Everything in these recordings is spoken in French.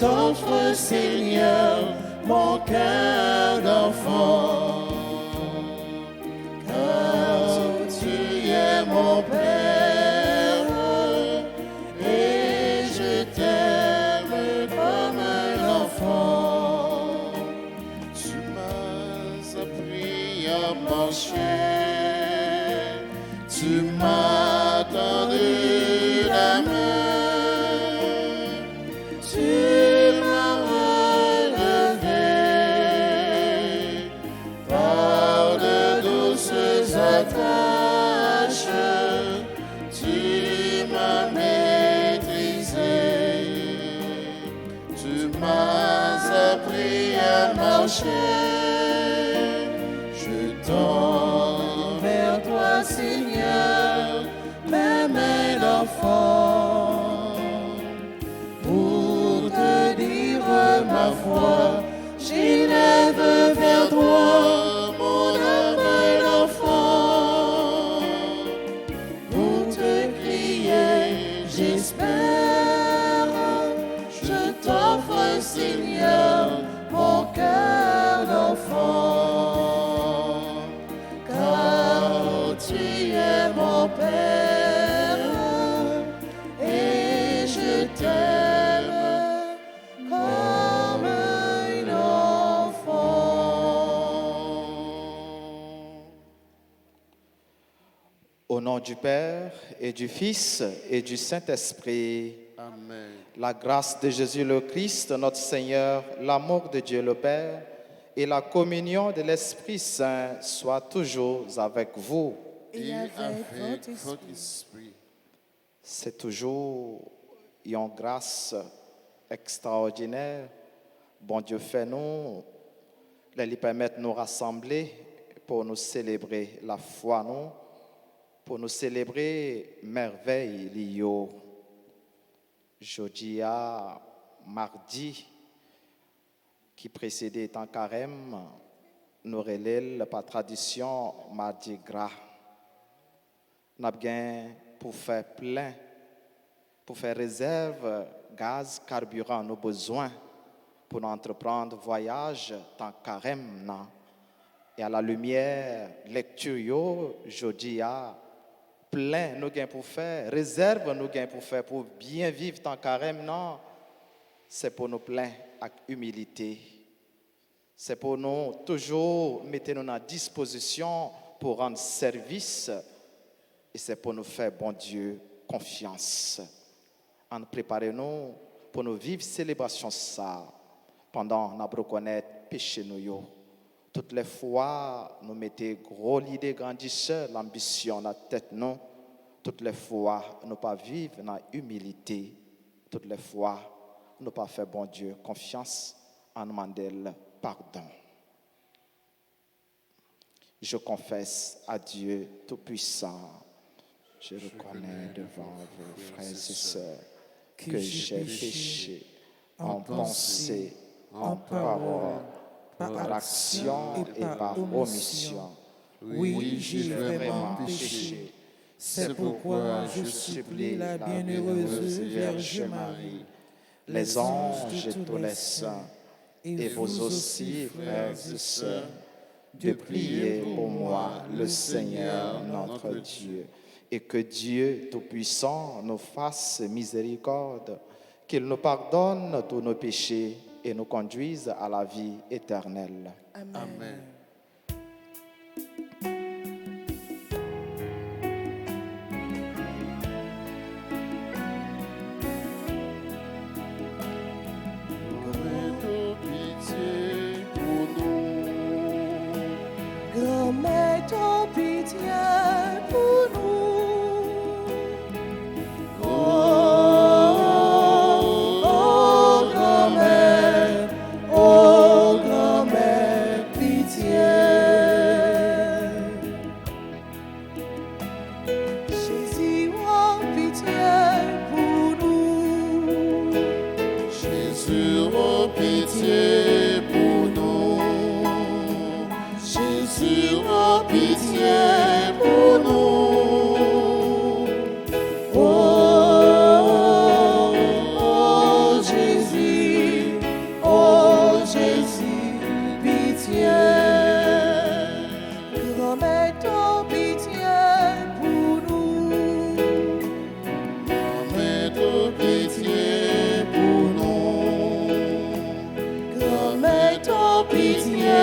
t'offre, Seigneur, mon cœur d'enfant. Car tu es mon Père et je t'aime comme un enfant. Tu m'as appris à marcher, tu m'as tendu la main, tu m'as relevé par de douces attaches, tu m'as maîtrisé, tu m'as appris à marcher. Je tends vers toi, Seigneur, ma main d'enfant, pour te dire ma foi, j'élève vers toi mon âme d'enfant, pour te crier, j'espère, je t'offre, Seigneur, mon cœur d'enfant. Tu es mon Père et je t'aime comme un enfant. Au nom du Père et du Fils et du Saint-Esprit. Amen. La grâce de Jésus le Christ, notre Seigneur, l'amour de Dieu le Père et la communion de l'Esprit Saint soient toujours avec vous. Et avec votre esprit. C'est toujours une grâce extraordinaire. Bon Dieu fait nous, les permettre de nous rassembler pour nous célébrer la foi, nous, pour nous célébrer merveille l'io. Jeudi à mardi, qui précédait en carême, nous relève par tradition mardi gras. Nous avons pour faire plein, pour faire réserve gaz, carburant, nos besoins, pour nous entreprendre voyage dans carême. Et à la lumière, lecture, jeudi à plein, nous avons pour faire, réserve nous avons pour faire, pour bien vivre dans carême, non, c'est pour nous plein avec humilité. C'est pour nous toujours mettre nous en disposition pour rendre service. Et c'est pour nous faire, bon Dieu, confiance. En préparant-nous pour nous vivre célébration ça, pendant nous reconnaître péché nous. Toutes les fois, nous mettons gros l'idée grandisseur, l'ambition, la tête, non. Toutes les fois, nous pas vivre dans humilité. Toutes les fois, nous pas faire, bon Dieu, confiance en demander pardon. Je confesse à Dieu Tout-Puissant. Je reconnais devant vos frères et sœurs que j'ai péché en pensée, en parole, par action et par omission. Oui, j'ai vraiment péché. C'est pourquoi je supplie la bienheureuse Vierge Marie, les anges et tous les saints, et vous aussi, frères et sœurs, de prier pour moi, le Seigneur notre Dieu. Et que Dieu Tout-Puissant nous fasse miséricorde, qu'il nous pardonne tous nos péchés et nous conduise à la vie éternelle. Amen. Amen. Jésus, pitié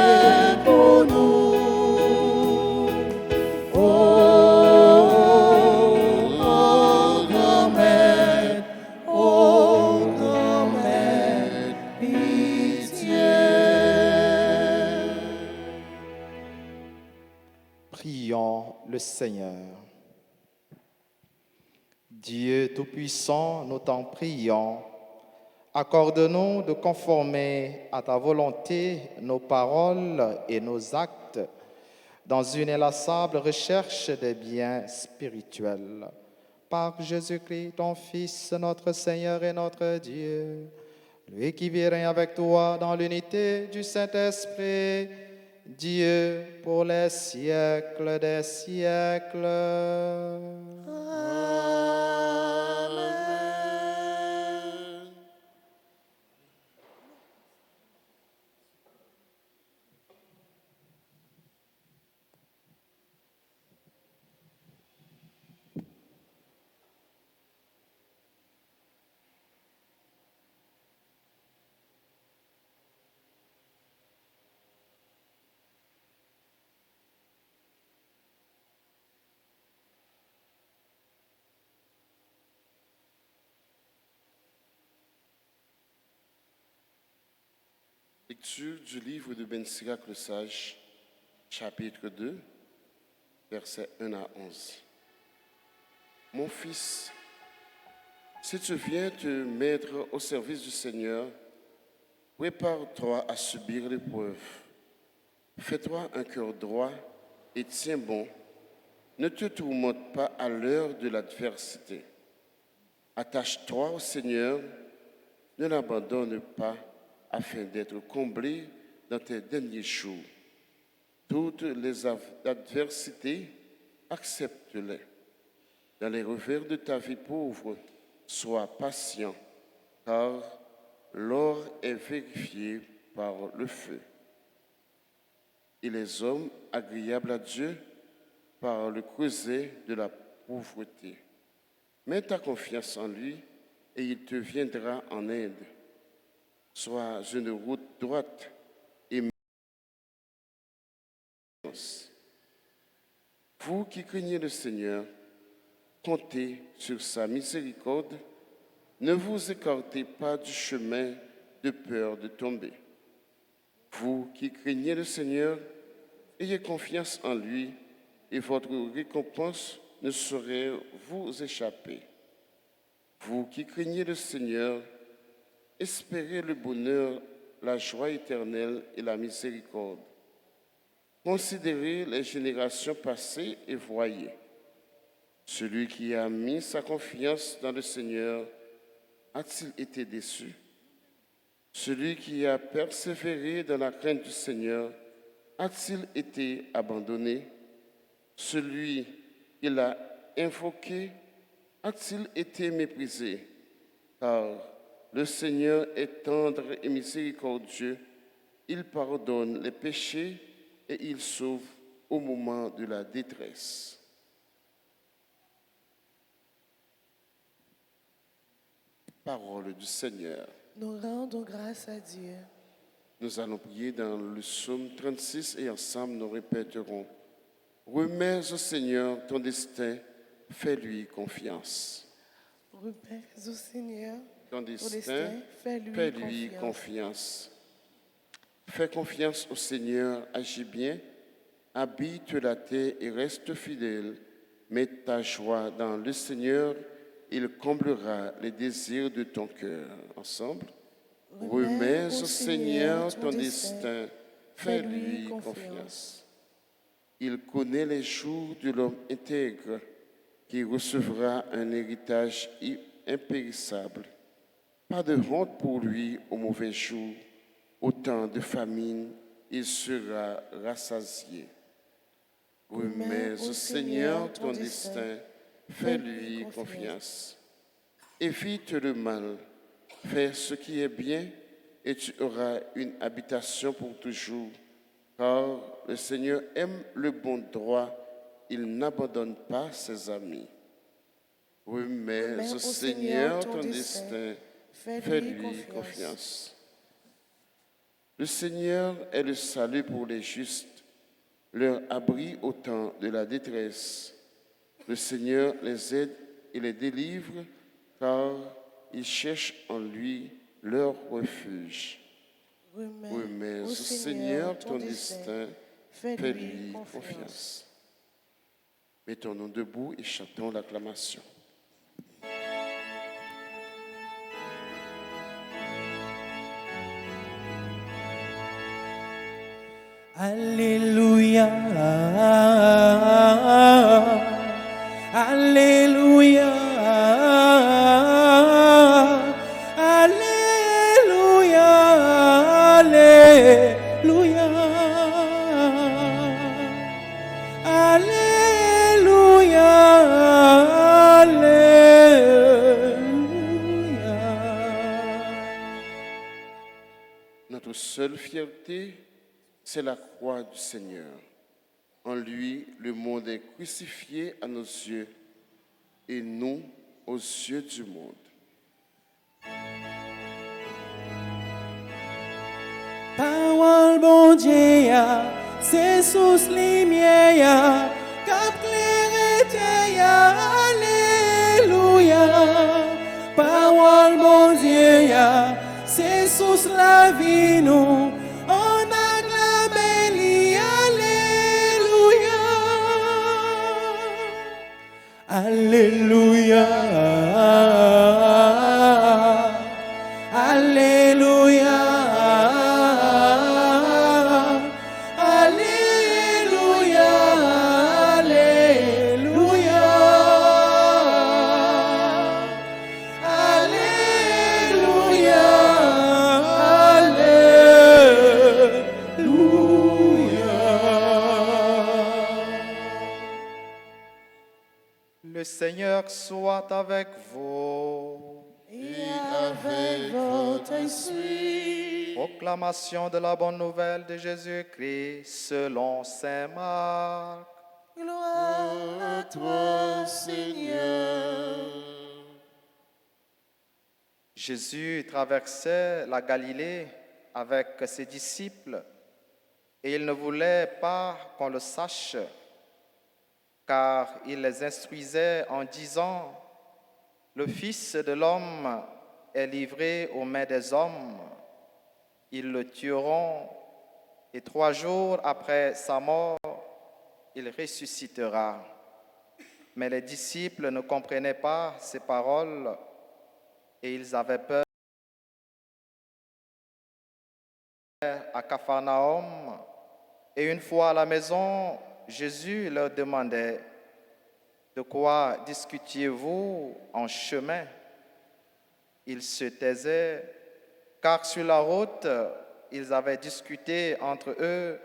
pour nous. Prions le Seigneur. Dieu Tout-Puissant, nous t'en prions. Accorde-nous de conformer à ta volonté nos paroles et nos actes dans une inlassable recherche des biens spirituels. Par Jésus-Christ, ton Fils, notre Seigneur et notre Dieu, lui qui vit et règne avec toi dans l'unité du Saint-Esprit, Dieu pour les siècles des siècles. Amen. Lecture du livre de Ben Sirac le Sage, chapitre 2, versets 1 à 11. Mon fils, si tu viens te mettre au service du Seigneur, prépare-toi à subir l'épreuve. Fais-toi un cœur droit et tiens bon. Ne te tourmente pas à l'heure de l'adversité. Attache-toi au Seigneur, ne l'abandonne pas afin d'être comblé dans tes derniers jours. Toutes les adversités, accepte-les. Dans les revers de ta vie pauvre, sois patient, car l'or est vérifié par le feu. Et les hommes agréables à Dieu par le creuset de la pauvreté. Mets ta confiance en lui et il te viendra en aide. Sois une route droite et vous qui craignez le Seigneur, comptez sur sa miséricorde, ne vous écartez pas du chemin de peur de tomber. Vous qui craignez le Seigneur, ayez confiance en lui et votre récompense ne saurait vous échapper. Vous qui craignez le Seigneur, espérez le bonheur, la joie éternelle et la miséricorde. Considérez les générations passées et voyez. Celui qui a mis sa confiance dans le Seigneur a-t-il été déçu? Celui qui a persévéré dans la crainte du Seigneur a-t-il été abandonné? Celui qui l'a invoqué a-t-il été méprisé? Car le Seigneur est tendre et miséricordieux, il pardonne les péchés et il sauve au moment de la détresse. Parole du Seigneur. Nous rendons grâce à Dieu. Nous allons prier dans le psaume 36 et ensemble nous répéterons. Remets au Seigneur ton destin, fais-lui confiance. Remets au Seigneur Ton destin, fais-lui confiance. Fais confiance au Seigneur, agis bien, habite la terre et reste fidèle. Mets ta joie dans le Seigneur, il comblera les désirs de ton cœur. Ensemble, remets au Seigneur ton destin, fais-lui confiance. Il connaît les jours de l'homme intègre qui recevra un héritage impérissable. Pas de honte pour lui au mauvais jour. Au temps de famine, il sera rassasié. Remets au Seigneur ton destin, fais-lui confiance. Évite le mal, fais ce qui est bien et tu auras une habitation pour toujours. Car le Seigneur aime le bon droit, il n'abandonne pas ses amis. Remets au Seigneur ton destin, fais-lui confiance. Le Seigneur est le salut pour les justes, leur abri au temps de la détresse. Le Seigneur les aide et les délivre, car ils cherchent en lui leur refuge. Remets au Seigneur ton destin, fais-lui confiance. Mettons-nous debout et chantons l'acclamation. Alléluia, Alléluia, Alléluia, Alléluia, Alléluia, Alléluia. Notre seule fierté, c'est la croix du Seigneur. En lui, le monde est crucifié à nos yeux et nous aux yeux du monde. Parole bon Dieu, c'est sous lumière, cap clarté, alléluia. Parole bon Dieu, c'est sous la vie nous, on acclame lui, alléluia. Alléluia. Alléluia. Alléluia. Alléluia. Alléluia. Alléluia. Le Seigneur soit avec vous. Et avec votre esprit. Proclamation de la bonne nouvelle de Jésus-Christ selon saint Marc. Gloire à toi, Seigneur. Jésus traversait la Galilée avec ses disciples et il ne voulait pas qu'on le sache, car il les instruisait en disant: le Fils de l'homme est livré aux mains des hommes. Ils le tueront et 3 jours après sa mort, il ressuscitera. Mais les disciples ne comprenaient pas ces paroles et ils avaient peur. À Capharnaüm, et une fois à la maison, Jésus leur demandait: de quoi discutiez-vous en chemin? Ils se taisaient, car sur la route, ils avaient discuté entre eux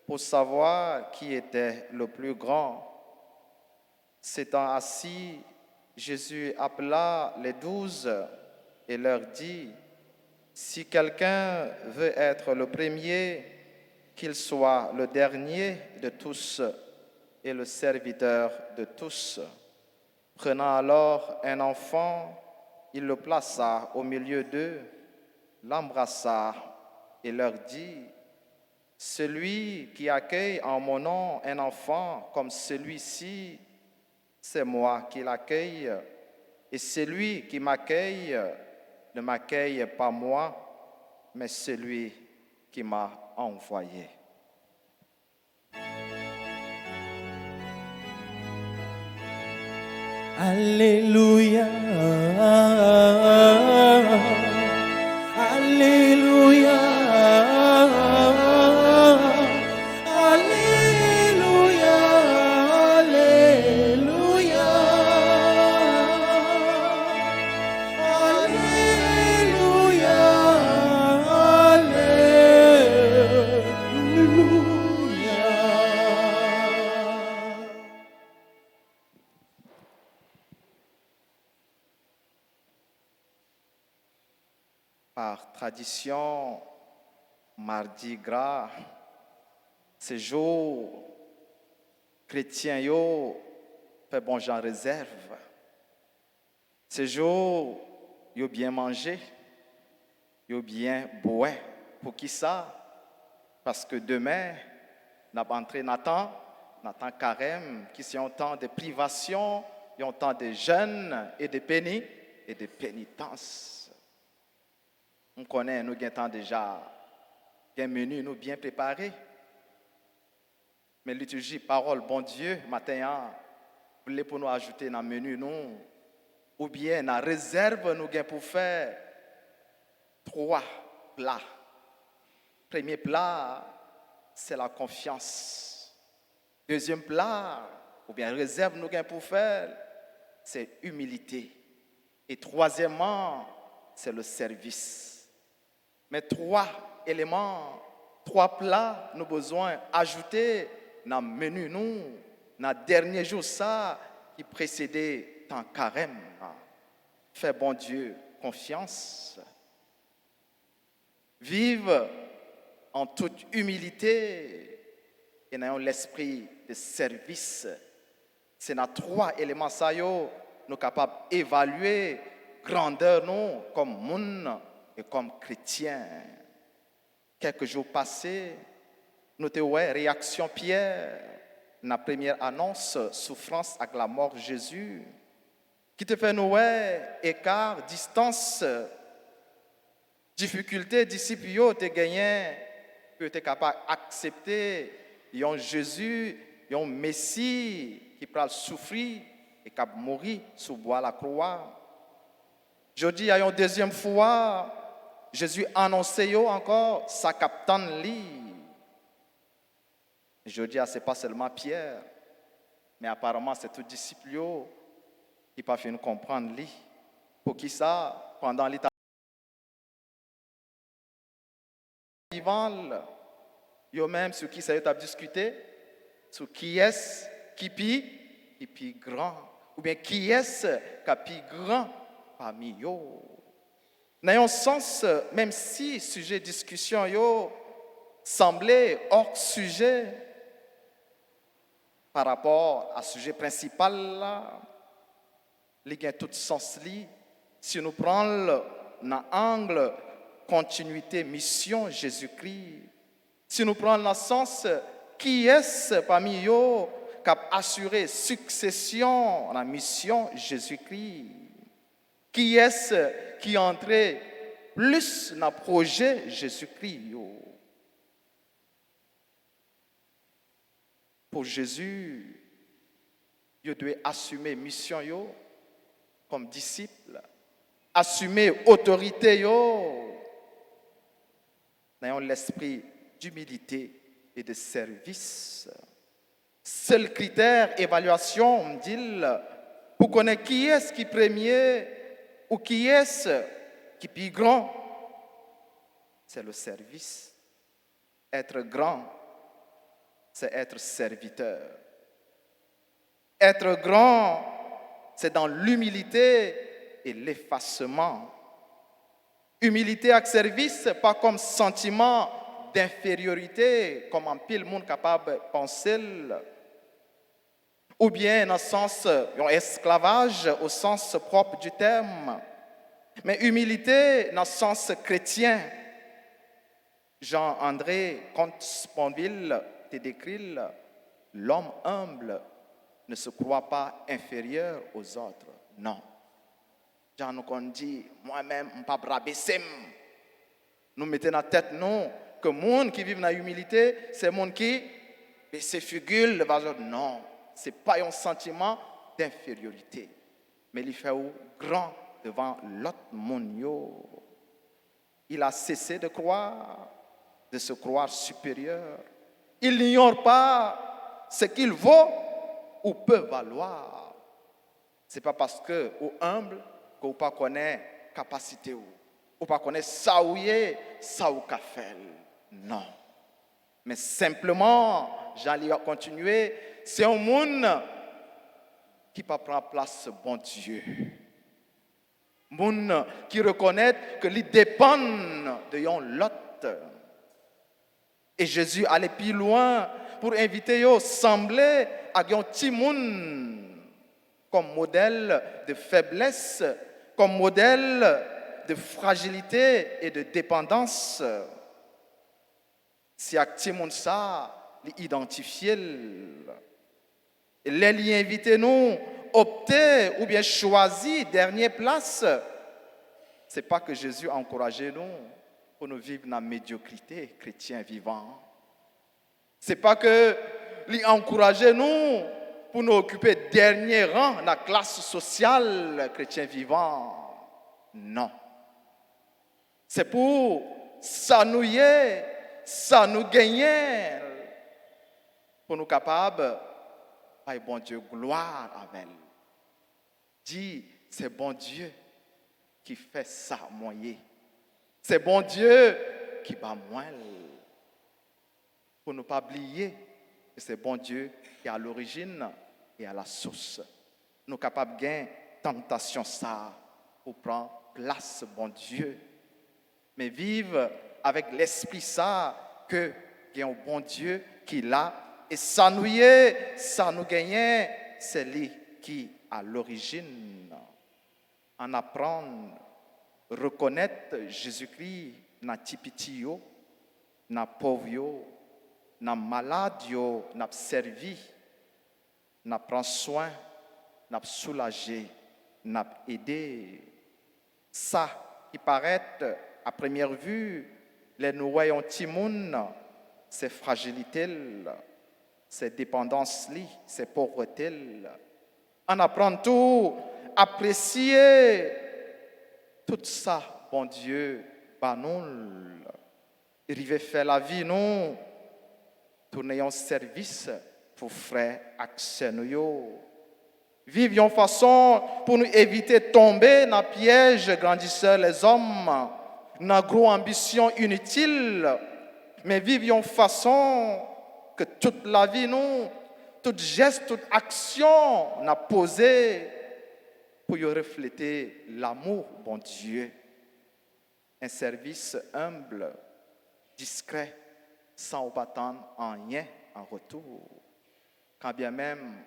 pour savoir qui était le plus grand. S'étant assis, Jésus appela les 12 et leur dit: si quelqu'un veut être le premier, qu'il soit le dernier de tous et le serviteur de tous. Prenant alors un enfant, il le plaça au milieu d'eux, l'embrassa et leur dit: celui qui accueille en mon nom un enfant comme celui-ci, c'est moi qui l'accueille, et celui qui m'accueille ne m'accueille pas moi, mais celui qui m'a envoyé. Alléluia. Alléluia. Alléluia. Alléluia. Alléluia. Alléluia. Par tradition, Mardi Gras, ce jour, chrétien yo fait bon genre réserve. Ce jour, yo bien mangé, yo bien boire Pour qui ça? Parce que demain, nous allons entrer dans temps carême, qui c'est un temps de privation, un temps de jeûne et de pénitence. On connaît, nous avons déjà un menu nous bien préparé. Mais liturgie, parole, bon Dieu, matin, vous voulez pour nous ajouter dans le menu, nous, ou bien dans la réserve, nous avons pour faire 3 plats. Premier plat, c'est la confiance. Deuxième plat, ou bien réserve, nous avons pour faire, c'est humilité. Et troisièmement, c'est le service. Mais 3 éléments, 3 plats, nous avons besoin d'ajouter dans le menu, nous, dans le dernier jour, ça, qui précédait tant carême. Fais bon Dieu confiance. Vive en toute humilité et dans l'esprit de service. C'est dans 3 éléments, ça, nous sommes capables d'évaluer grandeur, nous, comme monde et comme chrétien. Quelques jours passés, nous avons vu réaction Pierre, la première annonce, souffrance avec la mort de Jésus, qui te fait nous écart, distance, difficulté, disciples, te gagné, que tu es capable d'accepter, un Jésus, un Messie qui peut souffrir et qui mourir sous bois la croix. Je dis à une deuxième fois, Jésus annoncé encore sa capitaine li. Je dis ce n'est pas seulement Pierre, mais apparemment c'est tout disciple qui pas fait comprendre li. Pour qui ça, pendant l'état vivant, yo même sur qui ça a discuté, sur qui est qui pi grand, ou bien qui est qui pi grand parmi yo. Dans un sens, même si sujet de discussion yo semblait hors sujet par rapport à sujet principal là, il y a tout sens li. Si nous prenons l'angle continuité mission Jésus-Christ, si nous prenons le sens qui est parmi eux qui a assuré succession à la mission Jésus-Christ, qui est qui est entré plus dans le projet Jésus-Christ. Pour Jésus, il doit assumer mission comme disciple, assumer autorité dans l'esprit d'humilité et de service. Seul critère évaluation, on dit, pour connaître qui est qui premier ou qui est qui plus grand, c'est le service. Être grand, c'est être serviteur. Être grand, c'est dans l'humilité et l'effacement. Humilité avec service, pas comme sentiment d'infériorité, comme un pile monde capable de penser, ou bien dans le sens esclavage, au sens propre du terme, mais humilité dans le sens chrétien. Jean-André Comte-Sponville te décrit, l'homme humble ne se croit pas inférieur aux autres. Non. Jean nous dit, moi-même, je ne suis pas rabaissé. Nous mettons dans la tête, non, que le monde qui vit dans l'humilité, c'est le monde qui se figure. Non, ce n'est pas un sentiment d'infériorité. Mais il fait grand devant l'autre monde. Il a cessé de croire, de se croire supérieur. Il n'ignore pas ce qu'il vaut ou peut valoir. Ce n'est pas parce que, au humble, que vous ne connaissez pas capacité ou pas connaissez ça ou ça ou qu'a fait. Non. Mais simplement, j'allais continuer, c'est un monde qui ne prend place bon Dieu. Un monde qui reconnaît que lui dépend de l'autre. Et Jésus allait plus loin pour inviter à sembler à un petit monde comme modèle de faiblesse, comme modèle de fragilité et de dépendance. Si activons ça, l'identifier, les liens invités nous, opter ou bien choisir dernière place. C'est pas que Jésus a encouragé nous pour nous vivre dans la médiocrité chrétien vivant. C'est pas que lui encourager nous pour nous occuper dernier rang dans la classe sociale chrétien vivant. Non. C'est pour s'annouiller, ça nous gagner, pour nous capables, par bon Dieu, gloire avec elle. Dis, c'est bon Dieu qui fait ça, moyen. C'est bon Dieu qui bat moins. Pour ne pas oublier que c'est bon Dieu qui est à l'origine et à la source. Nous sommes capables de gagner tentation ça pour prendre place, bon Dieu. Mais vivre avec l'esprit ça que il y a un bon Dieu qui l'a et s'annouiller, ça nous gagne, c'est lui qui à l'origine en apprendre reconnaître Jésus-Christ na tipitio na pauvre na malade na servi na prend soin na soulager na aider ça qui paraît à première vue les nous voyons timoun c'est fragilité c'est dépendance c'est pauvreté on apprend tout apprécier tout ça bon Dieu bah nous arriver faire la vie nous tourner en service pour frère accès nous vivions façon pour nous éviter de tomber dans le piège grandisseur les hommes dans gros ambition inutile mais vivions façon que toute la vie nous tout geste toute action n'a posé pour y refléter l'amour bon Dieu un service humble discret sans attendre en rien en retour quand bien même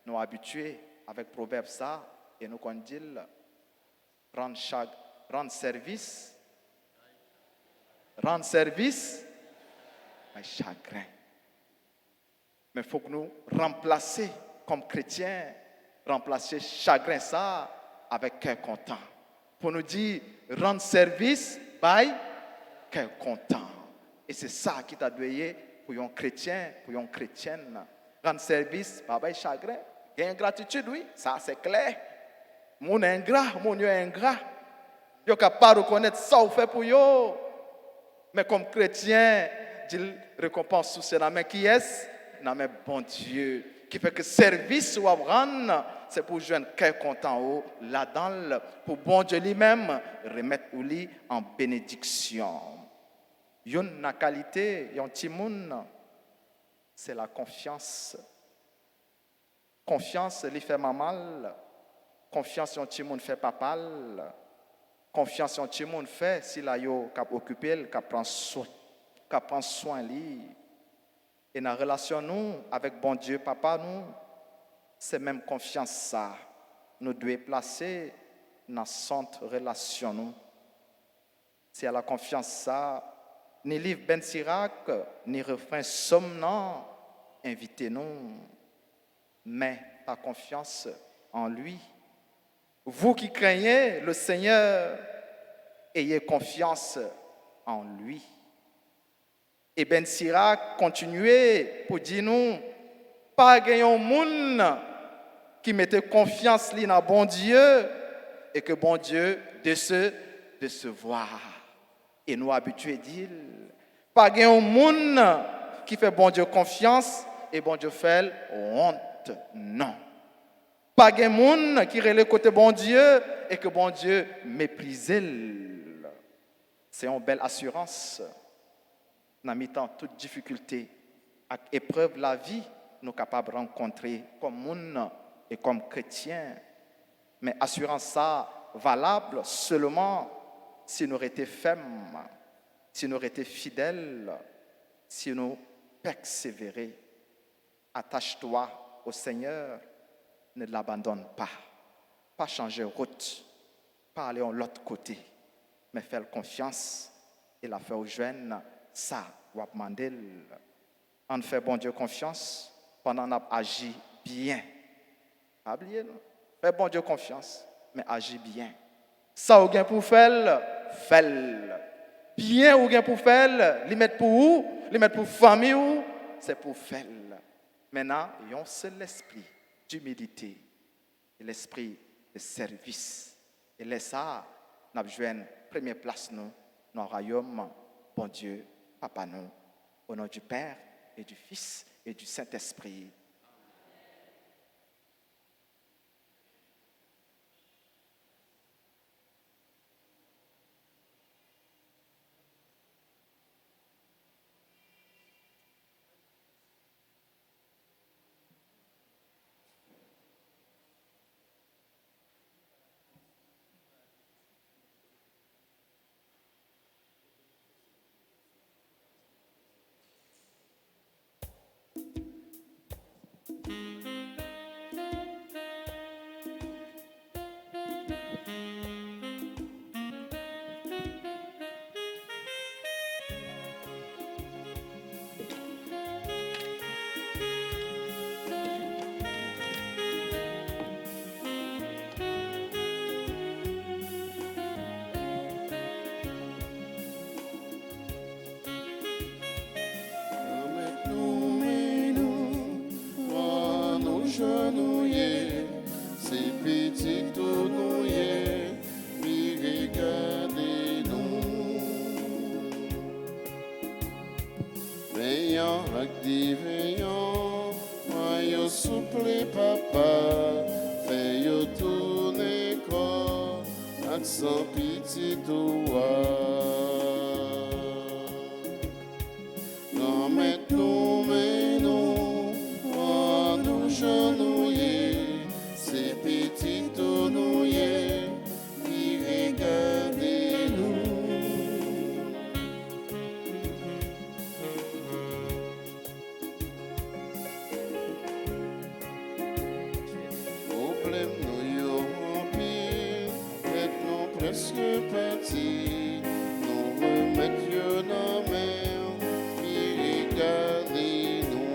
nous habitués avec proverbe ça et nous qu'on dit rendre service mais chagrin mais il faut que nous remplacer comme chrétiens remplacer chagrin ça avec cœur content pour nous dire rendre service by cœur content et c'est ça qui t'a donné pour un chrétien pour une chrétienne rendre service by chagrin il y a une gratitude oui ça c'est clair mon ingrat mon yo ingrat yo capable reconnaître ça ou fait pour yo mais comme chrétien il récompense sous la main qui est dans main bon Dieu qui fait que service ou rendre c'est pour jouer un cœur content là-dedans pour bon Dieu lui-même remettre au lit en bénédiction une qualité yon timoun c'est la confiance lui fait mal confiance yon timoun fait pas mal confiance yon timoun fait si la yo cap occuper cap prend soin lui et dans la relation nous avec bon Dieu papa nous c'est même confiance ça nous devons placer dans cette relation nous c'est à la confiance ça ni livre Ben Sirac ni refrain somnant invitez-nous mais ta confiance en lui vous qui craignez le Seigneur ayez confiance en lui et Ben Sirac continuez pour dire nous pas gagnons monde qui mettait confiance dans bon Dieu et que bon Dieu de se voir et nous habitués dire pas gagnons monde qui fait bon Dieu confiance et bon Dieu fait honte non pas gagnons monde qui relève côté bon Dieu et que bon Dieu méprise c'est une belle assurance dans mi-temps toute difficulté et épreuve la vie nous sommes capables de rencontrer comme monde et comme chrétiens. Mais assurance ça valable seulement si nous étions fermes, si nous étions fidèles, si nous persévérer. Attache-toi au Seigneur, ne l'abandonne pas. Pas changer route, pas aller de l'autre côté, mais faire confiance et la faire aux jeunes ça, on va demander, on fait bon Dieu confiance pendant qu'on a agi bien. Pas oublier, non? Fais bon Dieu confiance, mais agis bien. Ça, ou bien pour faire, fais-le. Bien ou bien pour faire, les mettre pour où? Les mettre pour famille ou? C'est pour faire. Maintenant, il y a un seul esprit d'humilité et l'esprit de service. Et là, ça, nous avons joué une première place nous, dans le royaume, bon Dieu, Papa nous, au nom du Père et du Fils et du Saint-Esprit. Genouiller, ces petits tournouillés, puis regardez-nous. Veillant, actif, veillant, moi souple papa, fait yo tourner corps, accent petit doigt. Non, maintenant, mais non, nous genouiller, ces petits tournouillés, qui regardez-nous. Problème nous y remplir, maintenant presque parti, nous remettre dans la mer, qui regardez-nous.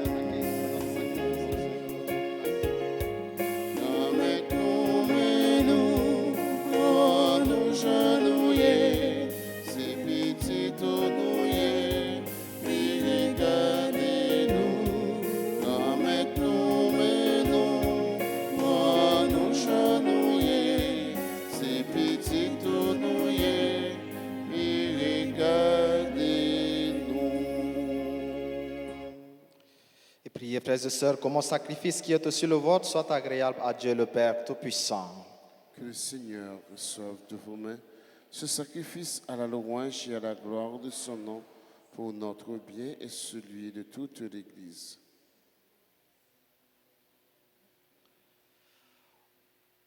Genouiller, ces petits tournouillés, puis regardez-nous. Non, maintenant, mais non, nous genouiller, ces petits tournouillés, puis regardez-nous. Et priez, frères et sœurs, que mon sacrifice qui est sur le vôtre soit agréable à Dieu le Père Tout-Puissant. Que le Seigneur reçoive de vos mains ce sacrifice à la louange et à la gloire de son nom pour notre bien et celui de toute l'Église.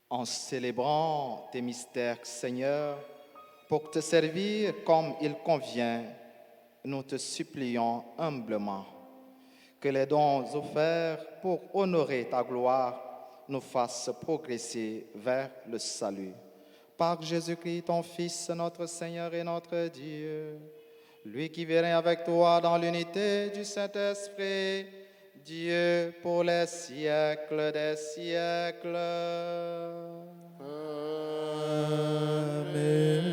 En célébrant tes mystères, Seigneur, pour te servir comme il convient, nous te supplions humblement que les dons offerts pour honorer ta gloire nous fassent progresser vers le salut. Par Jésus-Christ, ton Fils, notre Seigneur et notre Dieu, lui qui vient avec toi dans l'unité du Saint-Esprit, Dieu pour les siècles des siècles. Amen.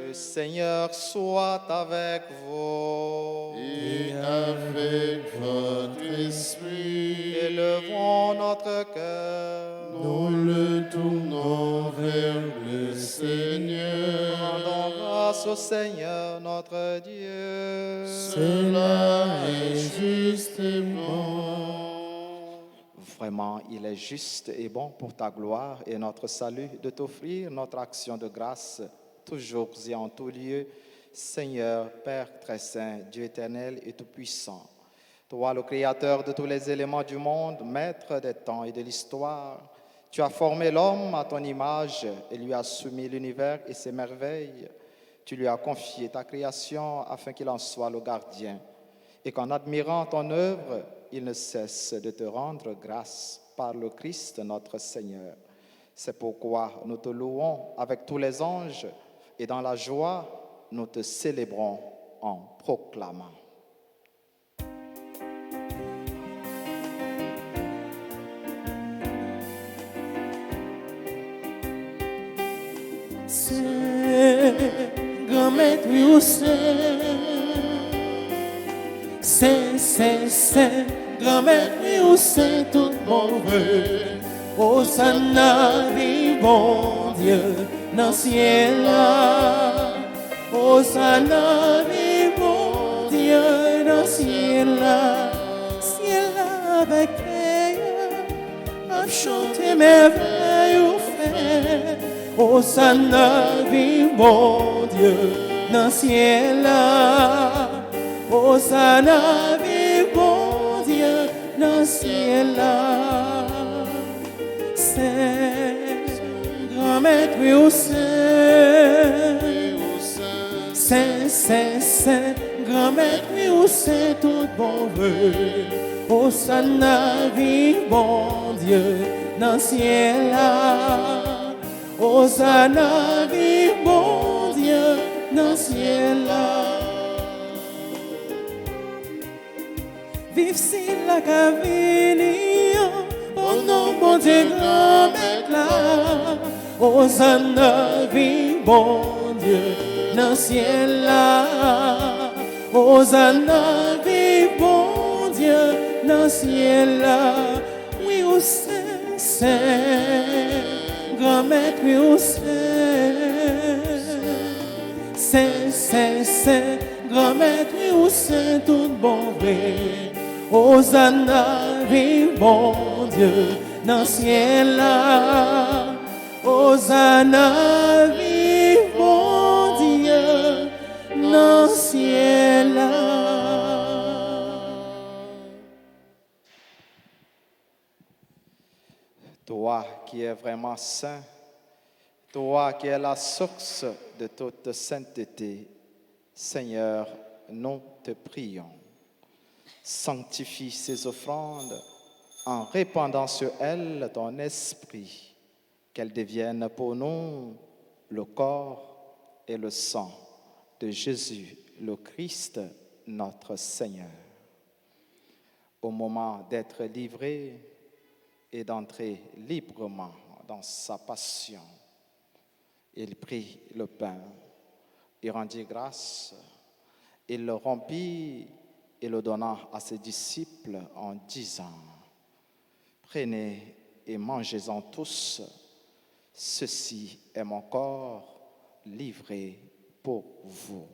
Le Seigneur soit avec vous. Et avec votre esprit, Élevons notre cœur. nous le tournons vers le Seigneur. Rendons grâce au Seigneur notre Dieu. Cela est juste et bon. Vraiment, il est juste et bon pour ta gloire et notre salut de t'offrir notre action de grâce, toujours et en tout lieu, Seigneur, Père très saint, Dieu éternel et tout-puissant. Toi, le Créateur de tous les éléments du monde, Maître des temps et de l'histoire, tu as formé l'homme à ton image et lui as soumis l'univers et ses merveilles. Tu lui as confié ta création afin qu'il en soit le gardien et qu'en admirant ton œuvre, il ne cesse de te rendre grâce par le Christ notre Seigneur. C'est pourquoi nous te louons avec tous les anges et dans la joie, nous te célébrons en proclamant. C'est grand-mère, oui, ou c'est grand-mère, oui, ou c'est tout mauvais. Hosanna, vi bon Dieu, dans ciel là. Hosanna, vi bon Dieu, dans ciel là. Ciel là avec elle, à chanter merveilles ou fait. Hosanna, vi bon Dieu, dans ciel là. Hosanna, vi bon Dieu, dans ciel là. Saint, grand-mère, oui, au Saint, Saint, grand-mère, oui, au Saint, tout bon vœu. Hosanna, vi bon Dieu, dans ciel là. Hosanna, vi bon Dieu, dans ciel là. Vive si la cavignon, oh non, bon Dieu, grand-mère là. Hosanna, vi bon Dieu, dans ciel là. Hosanna, vi bon Dieu, dans ciel là. Oui, au Saint, Saint, grand-mère, oui, au Saint, grand-mère, oui, au Saint, tout bon vrai. Hosanna, vi bon Dieu, dans ciel là. Hosanna, vi bon Dieu, dans ciel là. Toi qui es vraiment saint, toi qui es la source de toute sainteté, Seigneur, nous te prions. Sanctifie ces offrandes en répandant sur elles ton esprit, qu'elles deviennent pour nous le corps et le sang de Jésus, le Christ, notre Seigneur. Au moment d'être livré et d'entrer librement dans sa passion, il prit le pain, il rendit grâce, il le rompit et le donna à ses disciples en disant: Prenez et mangez-en tous, ceci est mon corps livré pour vous.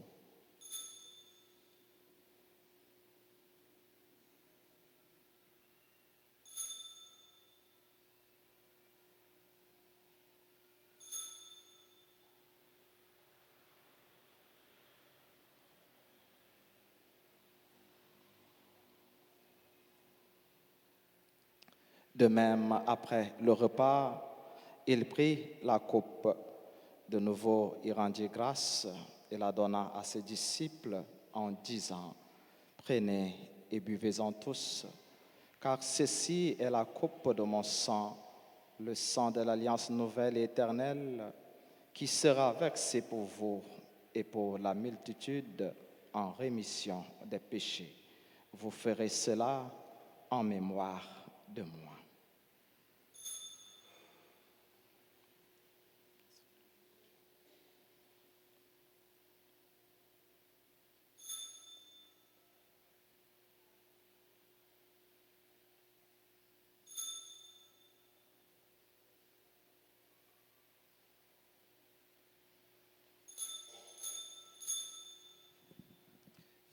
De même, après le repas, il prit la coupe. De nouveau, il rendit grâce et la donna à ses disciples en disant: Prenez et buvez-en tous, car ceci est la coupe de mon sang, le sang de l'alliance nouvelle et éternelle, qui sera versé pour vous et pour la multitude en rémission des péchés. Vous ferez cela en mémoire de moi.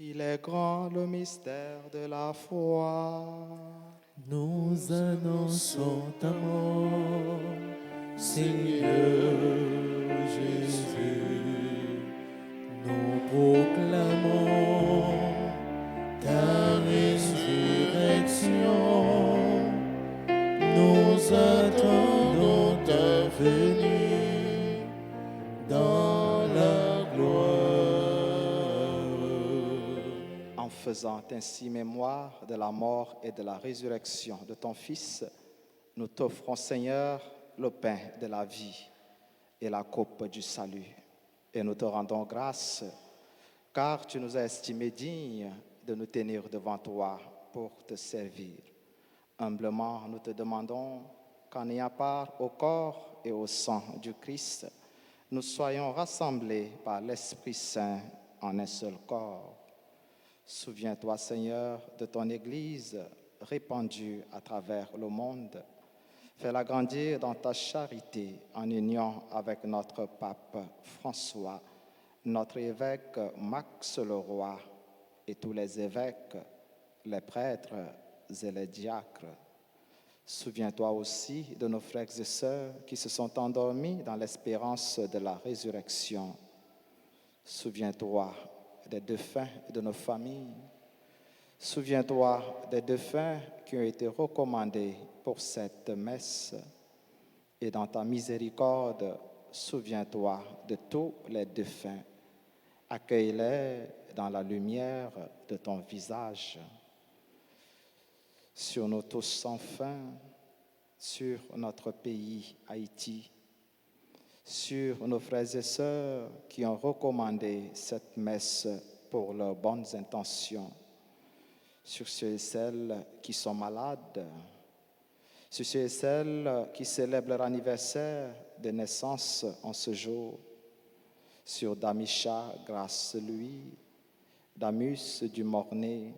Il est grand le mystère de la foi. Nous annonçons ta mort, Seigneur Jésus. Nous proclamons ta résurrection. Nous attendons ta venue dans la gloire. En faisant ainsi mémoire de la mort et de la résurrection de ton Fils, nous t'offrons, Seigneur, le pain de la vie et la coupe du salut. Et nous te rendons grâce car tu nous as estimés dignes de nous tenir devant toi pour te servir. Humblement, nous te demandons qu'en ayant part au corps et au sang du Christ, nous soyons rassemblés par l'Esprit Saint en un seul corps. Souviens-toi, Seigneur, de ton Église répandue à travers le monde. Fais-la grandir dans ta charité en union avec notre pape François, notre évêque Max Leroy et tous les évêques, les prêtres et les diacres. Souviens-toi aussi de nos frères et sœurs qui se sont endormis dans l'espérance de la résurrection. Souviens-toi des défunts de nos familles. Souviens-toi des défunts qui ont été recommandés pour cette messe. Et dans ta miséricorde, souviens-toi de tous les défunts. Accueille-les dans la lumière de ton visage. Sur nous tous sans fin, sur notre pays Haïti, sur nos frères et sœurs qui ont recommandé cette messe pour leurs bonnes intentions, sur ceux et celles qui sont malades, sur ceux et celles qui célèbrent leur anniversaire de naissance en ce jour, sur Damisha Grace-Louis, Damus du Mornay,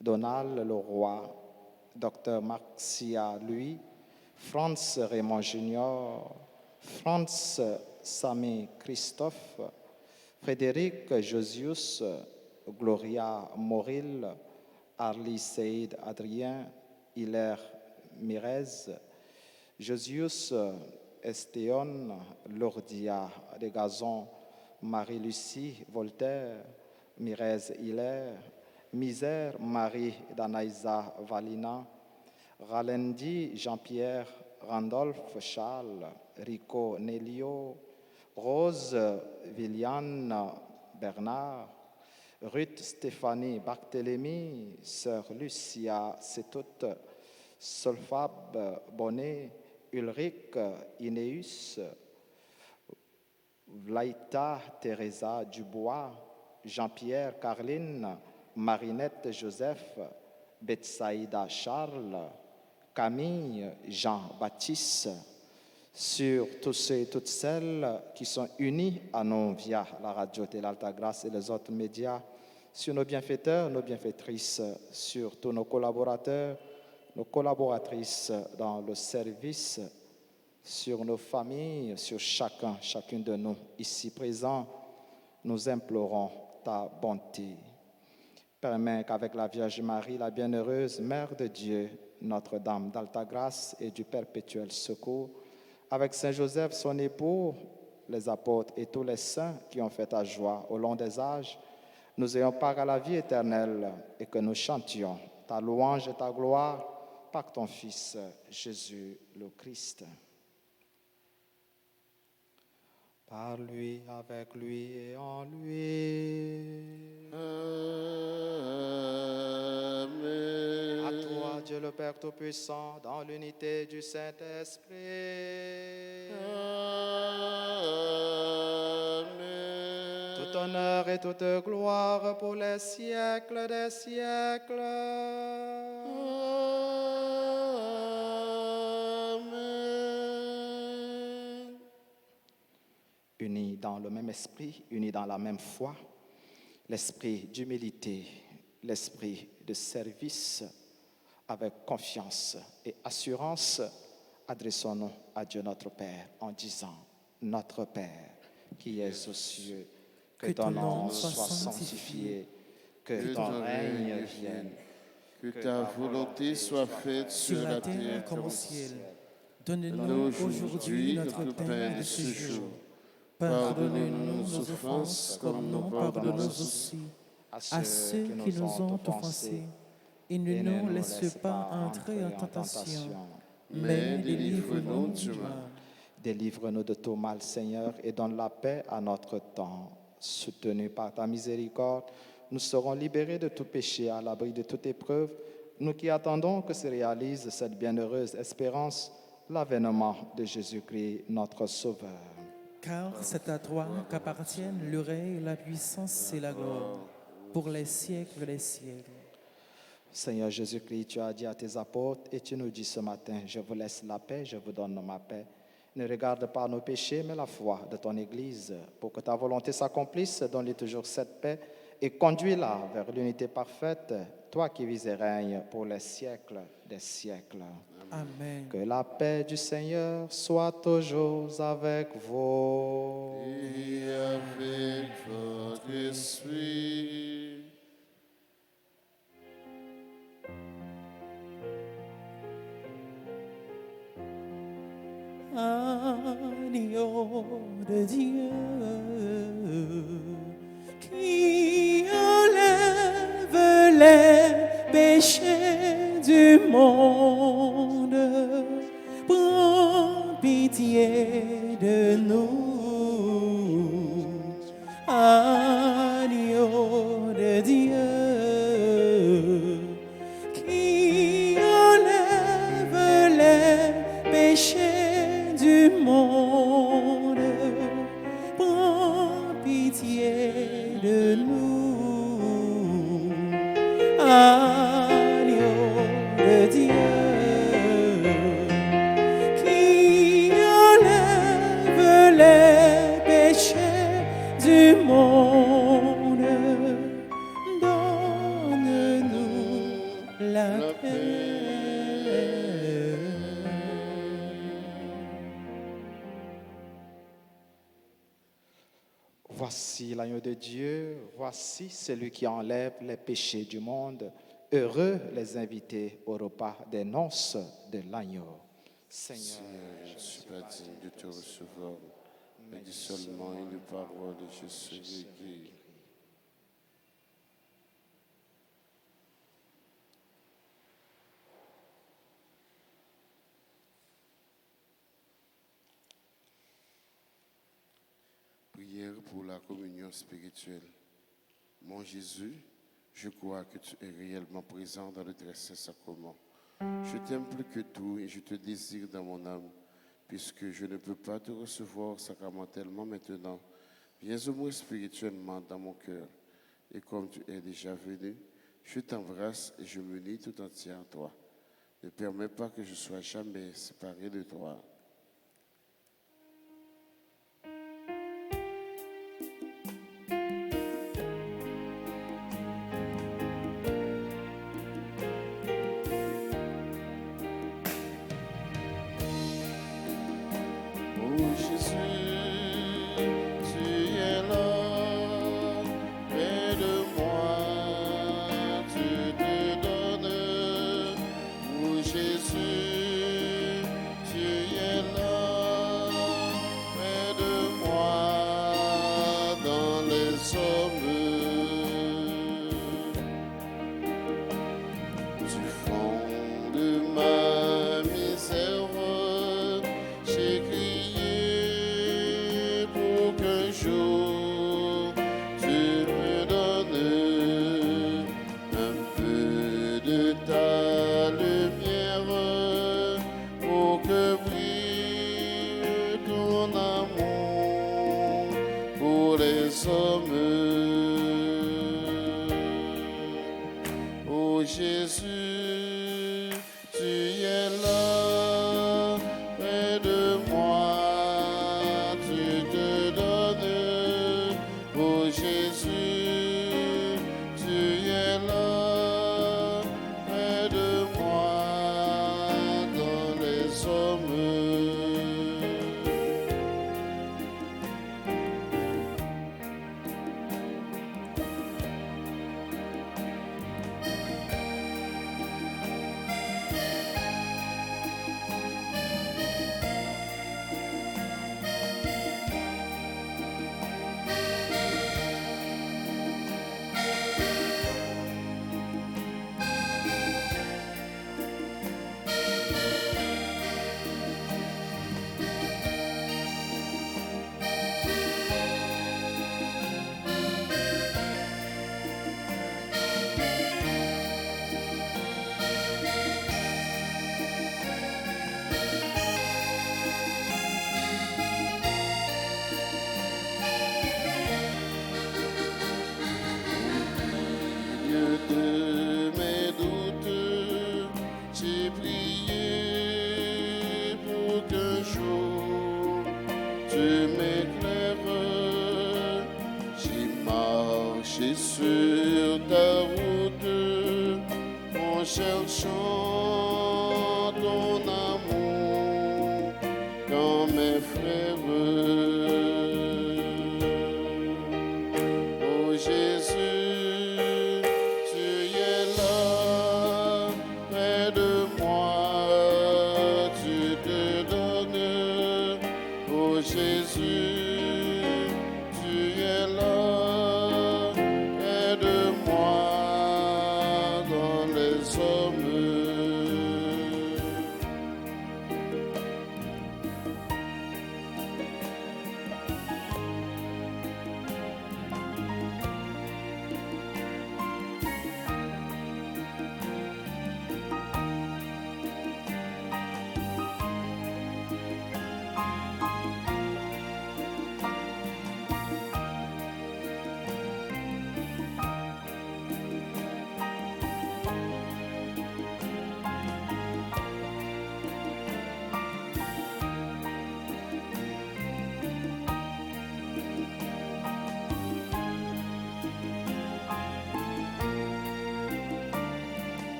Donald Leroy, Dr Marcia Louis, Franz Raymond Junior, Franz Samy Christophe, Frédéric Josius, Gloria Moril, Arlie Saïd Adrien, Hilaire Mirez, Josius Estéon, Lourdia de Gazon, Marie-Lucie Voltaire, Mirez Hilaire, Misère Marie Danaïsa Valina, Ralendi Jean-Pierre, Randolphe Charles, Rico Nelio, Rose Viliane Bernard, Ruth Stéphanie Barthélemy, Sœur Lucia Sétoute, Solfab Bonnet, Ulrich Inéus, Vlaïta Teresa Dubois, Jean-Pierre Carline, Marinette Joseph, Betsaïda Charles, Camille Jean-Baptiste, sur tous ceux et toutes celles qui sont unis à nous via la radio de l'Alta Grâce et les autres médias, sur nos bienfaiteurs, nos bienfaitrices, sur tous nos collaborateurs, nos collaboratrices dans le service, sur nos familles, sur chacune de nous ici présents, nous implorons ta bonté. Permets qu'avec la Vierge Marie, la bienheureuse Mère de Dieu, Notre-Dame d'Alta Grâce et du Perpétuel Secours, avec Saint Joseph, son époux, les apôtres et tous les saints qui ont fait ta joie au long des âges, nous ayons part à la vie éternelle et que nous chantions ta louange et ta gloire par ton Fils Jésus le Christ. Par lui, avec lui et en lui. Amen. À toi, Dieu le Père Tout-Puissant, dans l'unité du Saint-Esprit. Amen. Tout honneur et toute gloire pour les siècles des siècles. Amen. Unis dans le même esprit, unis dans la même foi, l'esprit d'humilité, l'esprit de service, avec confiance et assurance, adressons-nous à Dieu notre Père en disant: Notre Père qui es aux cieux, que ton nom soit sanctifié, que ton règne vienne, Que ta volonté soit faite sur la terre comme au ciel. Donne-nous Donne-nous aujourd'hui notre pain de ce jour. Pardonne-nous nos offenses comme nous pardonnons aussi à ceux qui nous ont offensés. Et ne nous laisse pas entrer en tentation, mais délivre-nous du mal. Délivre-nous de tout mal, Seigneur, et donne la paix à notre temps. Soutenus par ta miséricorde, nous serons libérés de tout péché, à l'abri de toute épreuve, nous qui attendons que se réalise cette bienheureuse espérance, l'avènement de Jésus-Christ, notre Sauveur. Car c'est à toi qu'appartiennent le règne, la puissance et la gloire, pour les siècles des siècles. Seigneur Jésus-Christ, tu as dit à tes apôtres et tu nous dis ce matin, je vous laisse la paix, je vous donne ma paix. Ne regarde pas nos péchés, mais la foi de ton Église, pour que ta volonté s'accomplisse, donne-lui toujours cette paix et conduis-la vers l'unité parfaite, toi qui vis et règnes pour les siècles des siècles. Amen. Que la paix du Seigneur soit toujours avec vous. Et avec votre esprit. Agneau de Dieu, qui enlève les péchés du monde, prends pitié de nous. Agneau de Dieu, qui enlève les péchés du monde, prends pitié de nous. Agneau de Dieu, qui enlève les péchés du monde, donne-nous la paix. Voici l'agneau de Dieu, voici celui qui enlève les péchés du monde. Heureux les invités au repas des noces de l'agneau. Seigneur, Je ne suis pas digne de te recevoir, mais dis seulement une parole de Jésus guéri. Prière pour la communion spirituelle. Mon Jésus, je crois que tu es réellement présent dans le très saint sacrement. Je t'aime plus que tout et je te désire dans mon âme, puisque je ne peux pas te recevoir sacramentellement maintenant. Viens au moins spirituellement dans mon cœur. Et comme tu es déjà venu, je t'embrasse et je me lie tout entier à toi. Ne permets pas que je sois jamais séparé de toi. Oh Jésus, tu es là, près de moi, tu te donnes. Oh Jésus, tu es là, près de moi, dans les hommes. Du fond de ma misère, j'ai crié pour qu'un jour tu me donnes un peu de ta lumière pour que brille ton amour pour les hommes. Oh Jésus, tu es là, près de moi, tu te donnes. Oh Jésus, tu es là, près de moi, dans les hommes. de mes doutes, j'ai prié pour qu'un jour tu m'éclaires. J'ai marché sur ta route en cherchant ton amour dans mes frères. Oh Jésus, tu es là près de moi, tu te donnes. Oh Jésus, tu es là près de moi dans les hommes.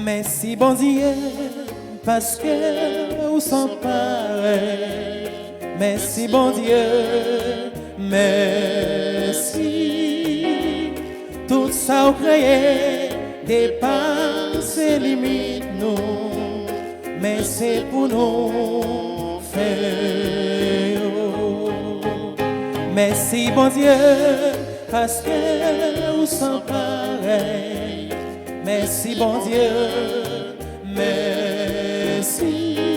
Merci bon Dieu, parce que vous sont pareils. Merci bon Dieu, merci. Tout ça vous créé dépasse les limites nous, mais c'est pour nous faire. Merci bon Dieu, parce que vous sont pareils. Merci bon Dieu, merci.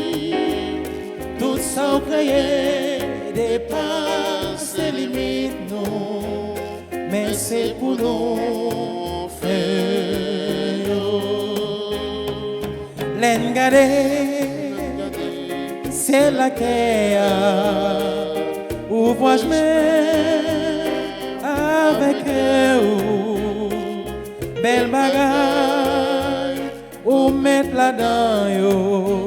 Tout ça vous créé dépasse les limites nous, mais c'est pour nous faire. L'engagé, c'est la terre, ouvre-je avec eux. Belle bagaille ou mettre là-dedans yo.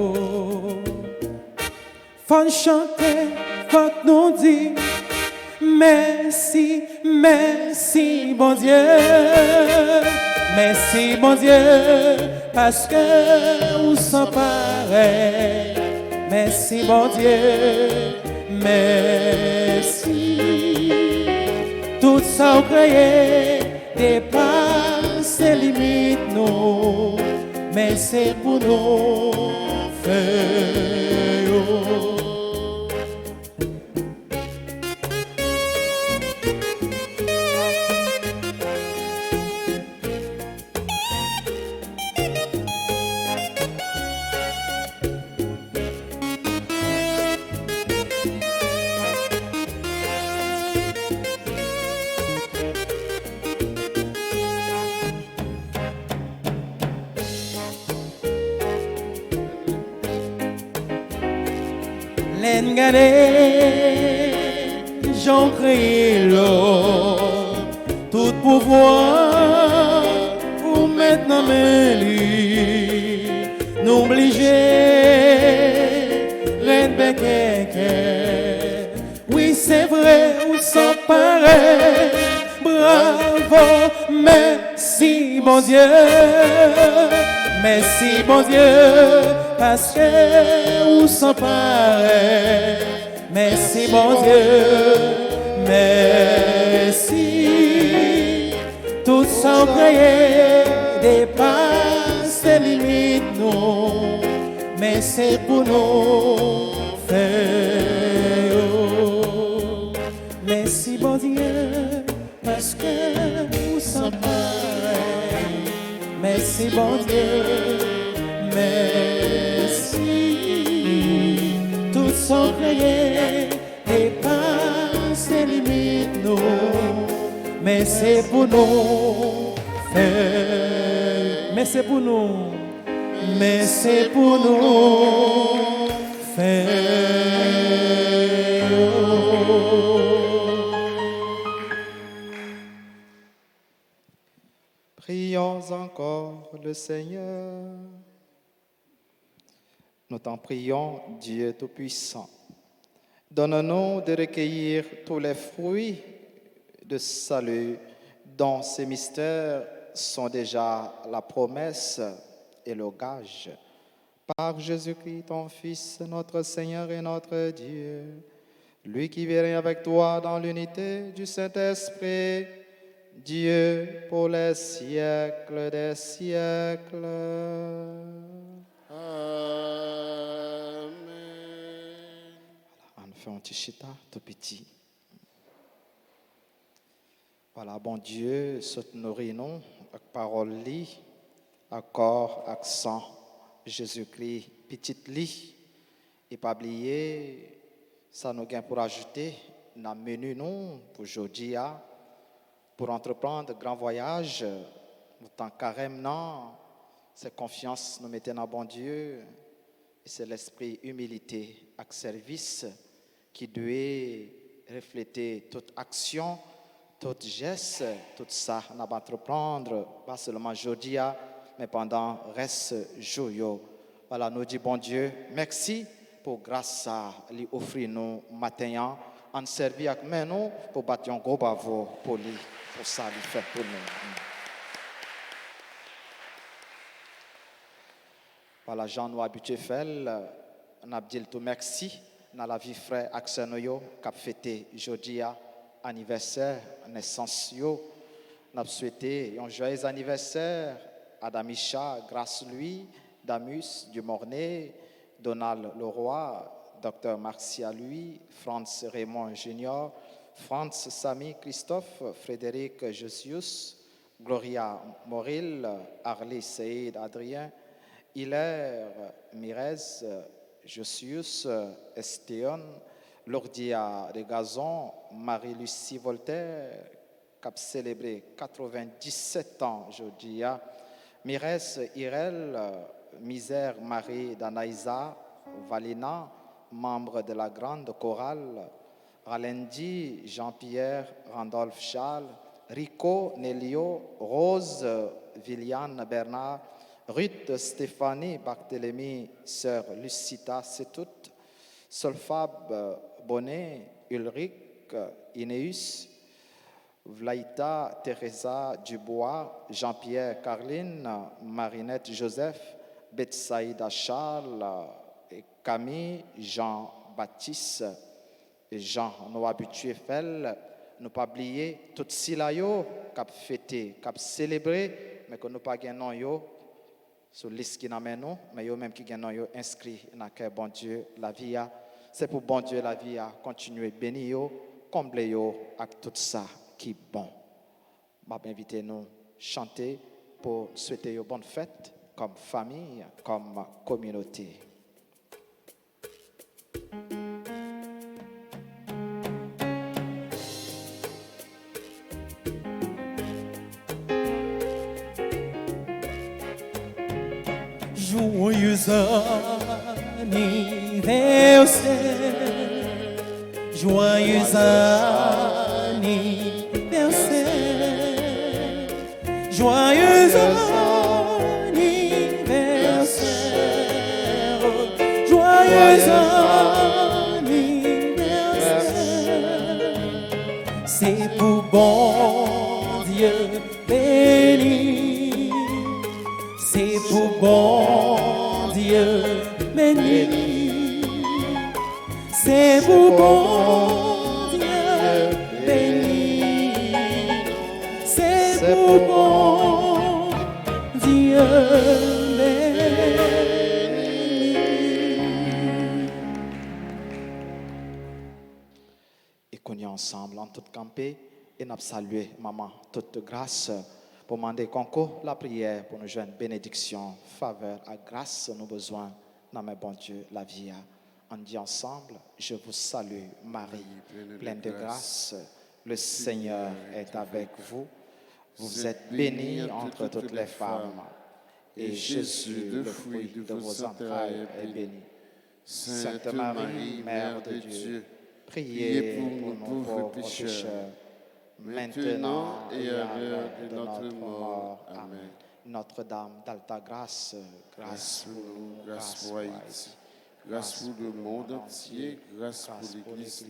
Faut chanter, faut nous dire merci, merci bon Dieu. Merci bon Dieu, parce que vous sont pareils. Merci bon Dieu, merci. Tout ça vous créé dépasse les limites nous, mais c'est pour nous faire. L'engagé, j'en créé l'or, tout pouvoir pour maintenant me lui, n'obligez rien Bravo, merci bon Dieu. Merci bon Dieu, parce que vous sont pareil. Merci bon Dieu, merci. Tout sans prier dépasse les limites, nous. Mais c'est pour nous faire. Merci bon Dieu, parce que vous sont pareil. Merci bon Dieu, merci. Tout sont créés, dépasse les limites, nous. Mais c'est pour nous faire. Mais c'est pour nous. Mais c'est pour nous faire. Prions encore le Seigneur. Nous t'en prions, Dieu Tout-Puissant. Donne-nous de recueillir tous les fruits de salut dont ces mystères sont déjà la promesse et le gage. Par Jésus-Christ, ton Fils, notre Seigneur et notre Dieu, lui qui vient avec toi dans l'unité du Saint-Esprit, Dieu pour les siècles des siècles. Amen. On fait un petit chita tout petit. Voilà, bon Dieu, nourris-nous avec parole li, accord, accent, Jésus-Christ, petite li, et pas oublier, ça nous gagne pour ajouter, dans menu nous, pour aujourd'hui, pour entreprendre grand voyage, tant carême non, c'est confiance nous mettons dans bon Dieu, et c'est l'esprit humilité avec service qui doit refléter toute action, tout geste, tout ça, nous allons entreprendre, pas seulement aujourd'hui, mais pendant le reste jour. Voilà, nous dit bon Dieu, merci pour grâce à lui offrir nous matin, en servir avec nous pour battre un gros bravo pour lui, pour ça, lui faire pour nous. Voilà, Jean nous habitué faire, on a dit tout merci dans la vie frère Axenoyo qui a fêté aujourd'hui anniversaire, naissance yo. On a souhaité un joyeux anniversaire à Damisha, grâce lui, Damus Dumornay, Donald Leroy, Dr. Marcia lui, Franz Raymond Junior, Franz Samy Christophe, Frédéric Josius, Gloria Moril, Arlie Saïd Adrien, Hilaire Mirez, Josius Estéon, Lourdia de Gazon, Marie-Lucie Voltaire, qui a célébré 97 ans aujourd'hui, Mirès Irel, Misère Marie d'Anaïsa, Valina, membre de la grande chorale, Ralendi, Jean-Pierre, Randolph Charles, Rico, Nelio, Rose, Viliane Bernard, Ruth, Stéphanie, Barthélemy, Sœur Lucita, c'est toutes, Solfab, Bonnet, Ulrich, Ineus, Vlaïta, Teresa Dubois, Jean-Pierre Carline, Marinette Joseph, Betsaïda Charles, Camille, Jean-Baptiste, Jean, nous habitués Fel, nous pas oublier tout silayo cap fêté, cap célébré, mais que nous pas gagnons yo sur liste qui n'amène nous, mais yo même qui gagnons yo inscrit dans cœur bon Dieu la vie a, c'est pour bon Dieu la vie a continuer bénir yo, combler yo avec tout ça qui bon. M'a invité nous chanter pour souhaiter yo bonne fête comme famille, comme communauté. Joyeux anniversaire, joyeux anniversaire, joyeux anniversaire, joyeux anniversaire. C'est pour bon Dieu béni. C'est vous, bon Dieu béni. C'est vous, bon Dieu béni. Et qu'on y est ensemble, en toute campée, et nous salué, maman, toute grâce, pour demander concours, la prière, pour nous joindre bénédiction, faveur, à grâce, nos besoins, dans mes bon Dieu, la vie. On dit ensemble, je vous salue, Marie, pleine de grâce, le Seigneur est avec vous. Vous êtes bénie entre toutes les femmes, et Jésus, le fruit de vos entrailles, est béni. Sainte Marie, Mère de Dieu, priez pour nous pauvres pécheurs, maintenant et à l'heure de notre mort. Amen. Notre-Dame d'Alta Grâce, grâce pour nous, grâce pour Haïti, grâce pour le monde entier, grâce pour l'Église.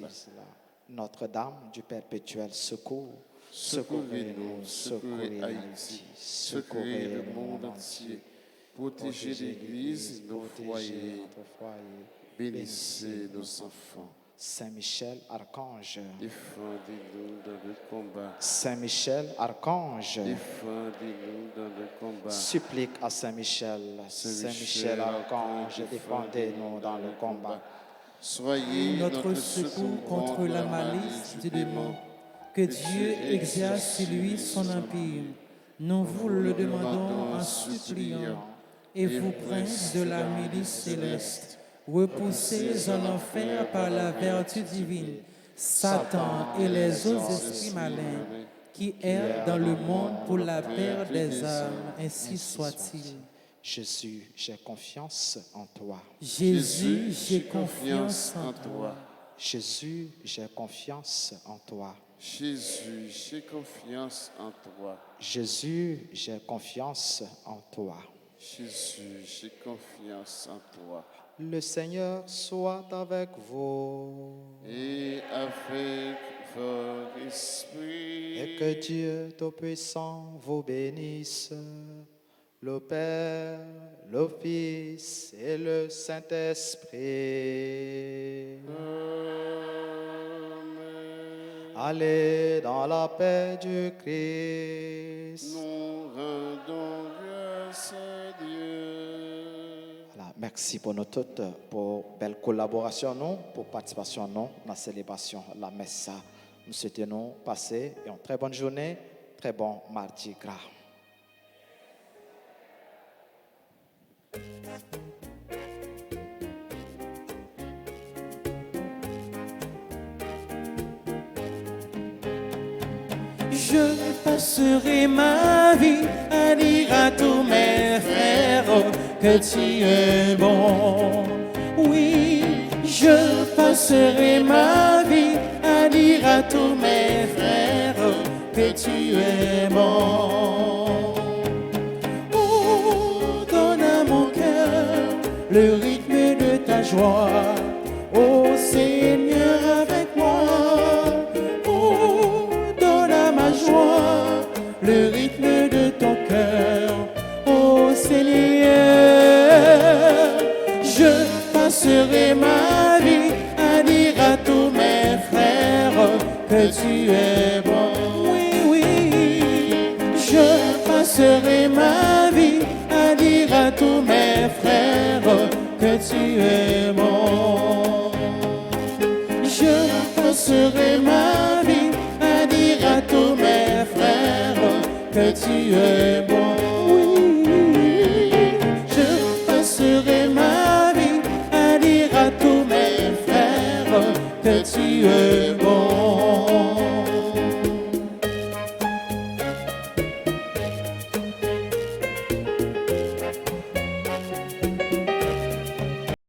Notre-Dame du perpétuel secours, secourez-nous, secourez Haïti, secourez le monde entier, protégez l'Église, nos foyers, bénissez nos enfants. Saint Michel, archange, défendez-nous dans le combat. Saint Michel, archange, défendez-nous dans le combat. Supplique à Saint Michel, Saint Michel, archange, défendez-nous dans le combat. Soyez notre secours contre la malice du démon. Que Dieu exerce sur lui son empire. Nous vous le demandons en suppliant. Et vous, princes de la milice céleste, repoussés en enfer par la vertu divine, Satan et les autres esprits malins qui errent dans le monde pour la perte des âmes, ainsi soit-il. Jésus, j'ai confiance en toi. Jésus, j'ai confiance en toi. Jésus, j'ai confiance en toi. Jésus, j'ai confiance en toi. Jésus, j'ai confiance en toi. Jésus, j'ai confiance en toi. Le Seigneur soit avec vous. Et avec votre esprit. Et que Dieu Tout-Puissant vous bénisse, le Père, le Fils et le Saint-Esprit. Amen. Allez dans la paix du Christ. Nous rendons grâce à Dieu. Voilà, merci pour nous toutes, pour belle collaboration, nous, pour participation nous, dans la célébration, la messe. Nous souhaitons passer une très bonne journée, très bon mardi gras. Je passerai ma vie à dire à tous mes frères que tu es bon. Oui, je passerai ma vie à dire à tous mes frères que tu es bon. Oh, donne à mon cœur le rythme de ta joie. Oh Seigneur, avec moi. Le rythme de ton cœur, ô Seigneur, je passerai ma vie à dire à tous mes frères que tu es bon. Oui, oui, je passerai ma vie à dire à tous mes frères que tu es bon. Je passerai ma vie à dire à tous mes frères que tu es bon. Oui, je passerai ma vie à dire à tous mes frères que tu es bon.